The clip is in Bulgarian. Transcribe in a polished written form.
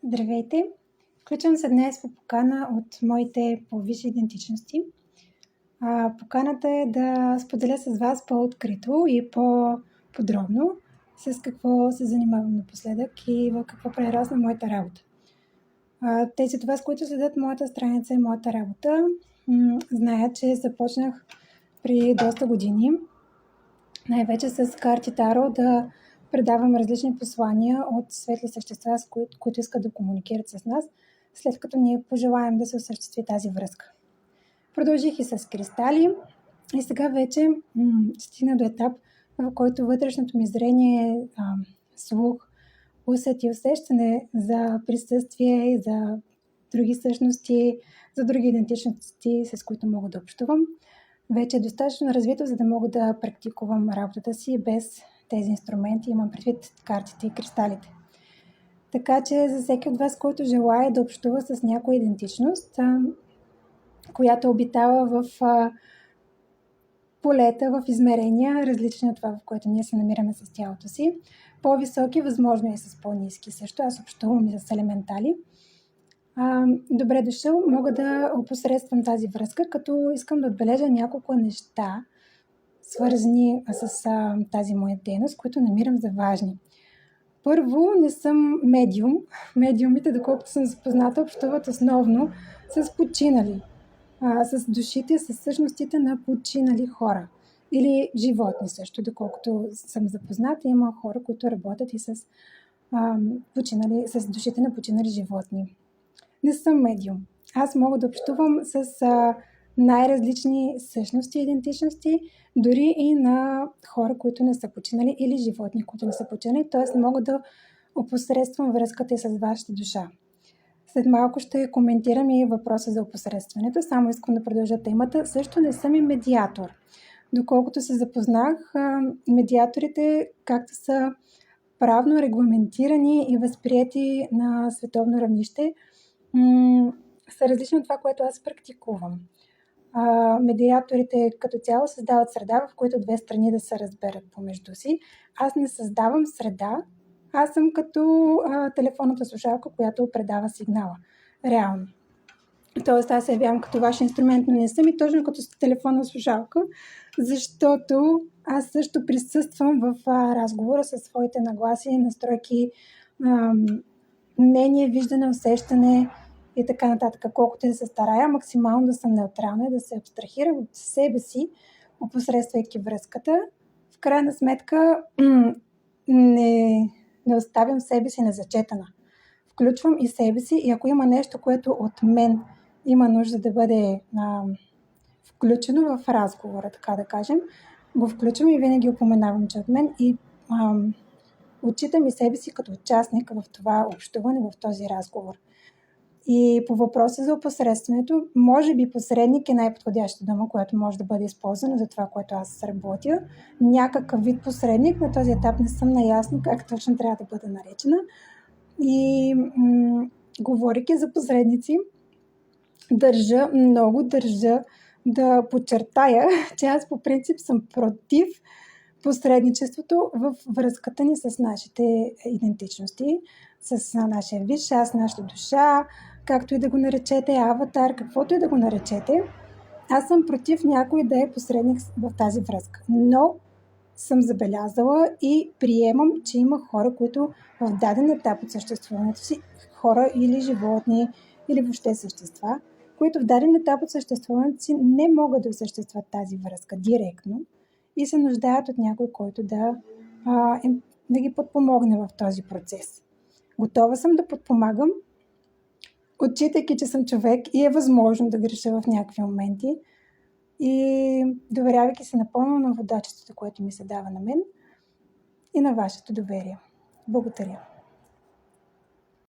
Здравейте! Включвам се днес по покана от моите по-висши идентичности. Поканата е да споделя с вас по-открито и по-подробно с какво се занимавам напоследък и в какво прерасна моята работа. Тези от вас, които следят моята страница и моята работа, знаят, че започнах при доста години, най-вече с карти Таро, да предавам различни послания от светли същества, с които искат да комуникират с нас, след като ние пожелаем да се осъществи тази връзка. Продължих и с кристали и сега вече стигна до етап, в който вътрешното ми зрение, слух, усет и усещане за присъствие и за други същности, за други идентичности, с които мога да общувам, вече е достатъчно развито, за да мога да практикувам работата си без тези инструменти, имам предвид картите и кристалите. Така че за всеки от вас, който желая да общува с някоя идентичност, която обитава в полета, в измерения, различни от това, в което ние се намираме с тялото си, по-високи, възможно и с по-ниски също. Аз общувам и с елементали. Добре дошъл, мога да опосредствам тази връзка, като искам да отбележа няколко неща, свързани с тази моя дейност, които намирам за важни. Първо, не съм медиум. Медиумите, доколкото съм запозната, общуват основно с починали, с душите, с същностите на починали хора или животни също, доколкото съм запозната. Има хора, които работят и с душите на починали животни. Не съм медиум. Аз мога да общувам с най-различни същности и идентичности, дори и на хора, които не са починали или животни, които не са починали, т.е. мога да опосредствам връзката с вашата душа. След малко ще коментирам и въпроса за опосредстването, само искам да продължа темата. Също не съм и медиатор. Доколкото се запознах, медиаторите, както са правно регламентирани и възприети на световно равнище, са различни от това, което аз практикувам. Медиаторите като цяло създават среда, в която две страни да се разберат помежду си. Аз не създавам среда, аз съм като телефонната слушалка, която предава сигнала. Реално. Тоест аз се явявам като ваш инструмент, но не съм и точно като телефонна слушалка, защото аз също присъствам в разговора със своите нагласи, настройки, мнение, виждане, усещане и така нататък. Колкото и да се старая, максимално да съм неутрална и да се абстрахирам от себе си, опосредствайки връзката. В крайна сметка не оставям себе си незачетана. Включвам и себе си и ако има нещо, което от мен има нужда да бъде включено в разговора, така да кажем, го включвам и винаги упоменавам, че от мен и отчитам и себе си като участник в това общуване, в този разговор. И по въпроса за опосредстването, може би посредник е най-подходяща дума, която може да бъде използвана за това, което аз работя. Някакъв вид посредник, на този етап не съм наясно как точно трябва да бъде наречена. И говорейки за посредници, много държа да подчертая, че аз по принцип съм против посредничеството в връзката ни с нашите идентичности, с нашия висш аз, нашата душа, както и да го наречете, аватар, каквото и да го наречете. Аз съм против някой да е посредник в тази връзка. Но съм забелязала и приемам, че има хора, които в даден етап от съществуването си, хора или животни, или въобще същества, които в даден етап от съществуването си не могат да осъществят тази връзка директно и се нуждаят от някой, който да ги подпомогне в този процес. Готова съм да подпомагам, отчитайки, че съм човек и е възможно да греша в някакви моменти и доверявайки се напълно на водачеството, което ми се дава на мен и на вашето доверие. Благодаря.